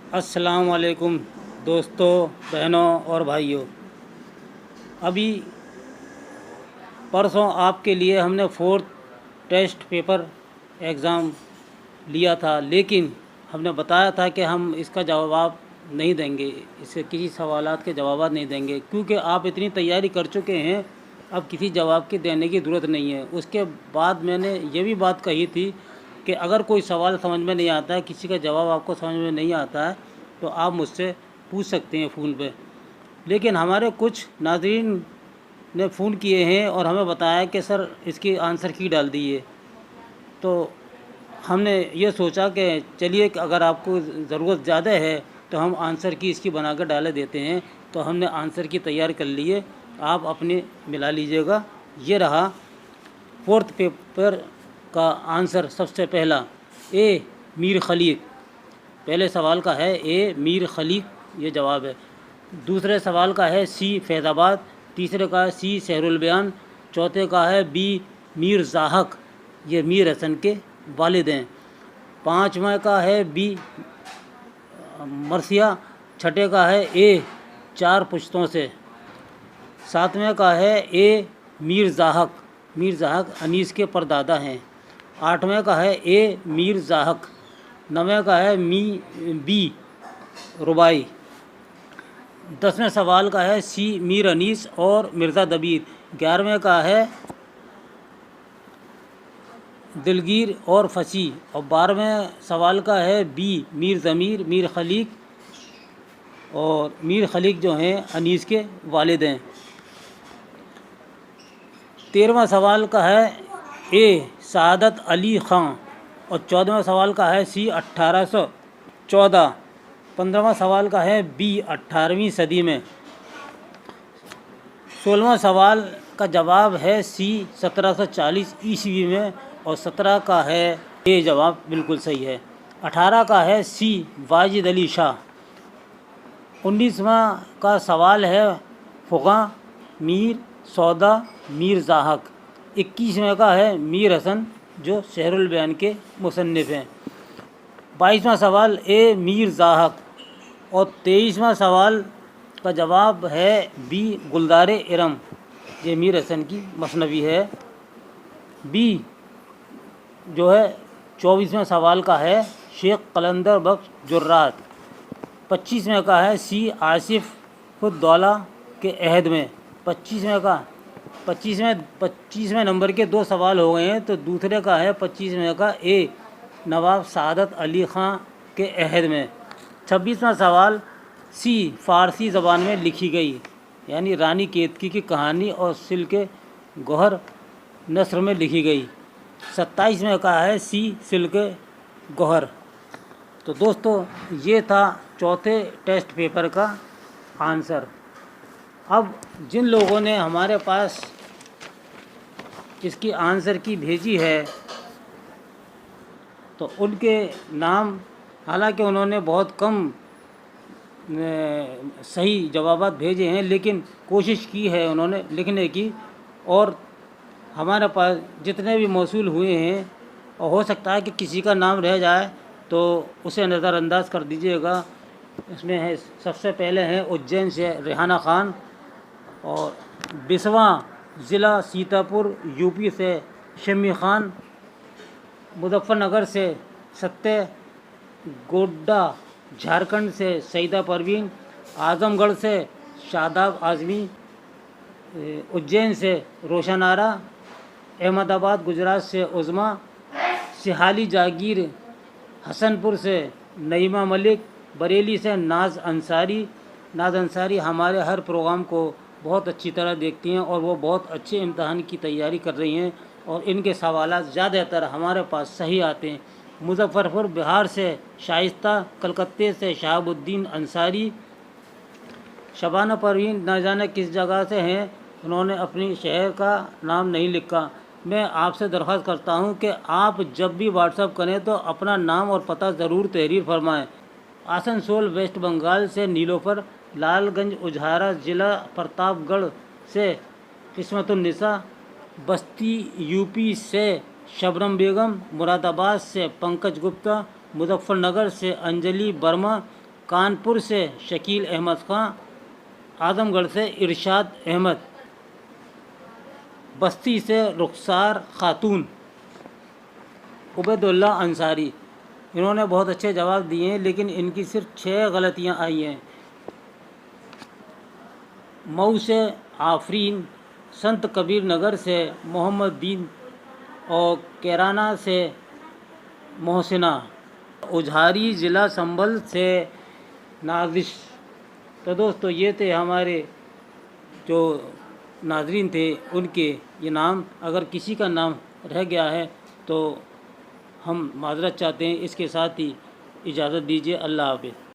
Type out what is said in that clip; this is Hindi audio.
अस्सलाम वालेकुम दोस्तों, बहनों और भाइयों। अभी परसों आपके लिए हमने फोर्थ टेस्ट पेपर एग्ज़ाम लिया था, लेकिन हमने बताया था कि हम इसका जवाब नहीं देंगे, इसके किसी सवालात के जवाब नहीं देंगे, क्योंकि आप इतनी तैयारी कर चुके हैं, अब किसी जवाब की देने की ज़रूरत नहीं है। उसके बाद मैंने ये भी बात कही थी कि अगर कोई सवाल समझ में नहीं आता है, किसी का जवाब आपको समझ में नहीं आता है, तो आप मुझसे पूछ सकते हैं फ़ोन पे। लेकिन हमारे कुछ नाज़रीन ने फ़ोन किए हैं और हमें बताया कि सर इसकी आंसर की डाल दीजिए। तो हमने ये सोचा कि चलिए कि अगर आपको ज़रूरत ज़्यादा है तो हम आंसर की इसकी बना कर डाले देते हैं। तो हमने आंसर की तैयार कर लिए, आप अपने मिला लीजिएगा। ये रहा फोर्थ पेपर का आंसर। सबसे पहला ए मीर खलीक, पहले सवाल का है ए मीर खलीक, ये जवाब है। दूसरे सवाल का है सी फैज़ाबाद, तीसरे का है सी शहरुल बयान, चौथे का है बी मीर ज़ाहक, ये मीर हसन के वालिद हैं। पाँचवें का है बी मरसिया, छठे का है ए चार पुश्तों से, सातवें का है ए मीर ज़ाहक, मीर ज़ाहक अनीस के परदादा हैं। आठवें का है ए मीर ज़ाहक, नवें का है बी रुबाई। 10वें सवाल का है सी मीर अनीस और मिर्ज़ा दबीर। 11वें का है दिलगीर और फसी। और 12वें सवाल का है बी मीर ज़मीर, मीर खलीक, और मीर खलीक जो हैं अनीस के वालिद हैं। 13वां सवाल का है ए सआदत अली ख़ां, और 14वां सवाल का है सी 1814। 15वां सवाल का है बी 18वीं सदी में। 16वां सवाल का जवाब है सी 1740 ईस्वी में, और 17 का है ये जवाब बिल्कुल सही है। 18 का है सी वाजिद अली शाह। 19वां का सवाल है फ़ुक़ा मीर सौदा मीर ज़ाहक। 21वें का है मीर हसन जो शहरुल बयान के मुसन्निफ़ हैं। 22वां सवाल ए मीर ज़ाहक, और 23वां सवाल का जवाब है बी गुलदार इरम, ये मीर हसन की मसनवी है। बी जो है 24वें सवाल का है शेख कलंदर बख्श जुर्रात। 25वें का है सी आसिफ उद्दौला के अहद में। 25वें नंबर के दो सवाल हो गए हैं, तो दूसरे का है 25वें का ए नवाब सआदत अली ख़ां के अहद में। 26वां सवाल सी फ़ारसी ज़बान में लिखी गई, यानी रानी केतकी की कहानी और सिल्के गौहर नस्र में लिखी गई। 27वें का है सी सिल्के गौहर। तो दोस्तों ये था चौथे टेस्ट पेपर का आंसर। अब जिन लोगों ने हमारे पास इसकी आंसर की भेजी है, तो उनके नाम, हालांकि उन्होंने बहुत कम सही जवाबात भेजे हैं, लेकिन कोशिश की है उन्होंने लिखने की। और हमारे पास जितने भी मौसूल हुए हैं, और हो सकता है कि किसी का नाम रह जाए तो उसे नज़रअंदाज कर दीजिएगा। इसमें है, सबसे पहले हैं उज्जैन से रेहाना ख़ान, और बिसवा ज़िला सीतापुर यूपी से शम्मी ख़ान, मुज़फ़्फ़रनगर से सत्य गोड्डा, झारखंड से सईदा परवीन, आज़मगढ़ से शादाब आज़मी, उज्जैन से रोशन आरा, अहमदाबाद गुजरात से उज़मा, सिहाली जागीर हसनपुर से नईमा मलिक, बरेली से नाज अंसारी हमारे हर प्रोग्राम को बहुत अच्छी तरह देखती हैं और वो बहुत अच्छे इम्तहान की तैयारी कर रही हैं, और इनके सवालात ज़्यादातर हमारे पास सही आते हैं। मुजफ्फ़रपुर बिहार से शाइस्ता, कलकत्ते से शहाबुद्दीन अंसारी, शबाना परवीन न जाने किस जगह से हैं, उन्होंने अपनी शहर का नाम नहीं लिखा। मैं आपसे दरख्वास्त करता हूं कि आप जब भी व्हाट्सअप करें तो अपना नाम और पता ज़रूर तहरीर फरमाएं। आसनसोल वेस्ट बंगाल से नीलोफर, लालगंज उजहारा ज़िला प्रतापगढ़ से किस्मतुन्निसा, बस्ती यूपी से शबनम बेगम, मुरादाबाद से पंकज गुप्ता, मुजफ्फरनगर से अंजलि वर्मा, कानपुर से शकील अहमद खां, आजमगढ़ से इरशाद अहमद, बस्ती से रुखसार खातून, उबैदुल्ला अंसारी। इन्होंने बहुत अच्छे जवाब दिए हैं, लेकिन इनकी सिर्फ 6 गलतियां आई हैं। मऊ से आफरीन, संत कबीर नगर से मोहम्मद दीन और कैराना से मोहसिना, उझारी ज़िला संभल से नाजिश। तो दोस्तों ये थे हमारे जो नाजरीन थे, उनके ये नाम। अगर किसी का नाम रह गया है तो हम माज़रत चाहते हैं। इसके साथ ही इजाज़त दीजिए। अल्लाह हाफ़िज़।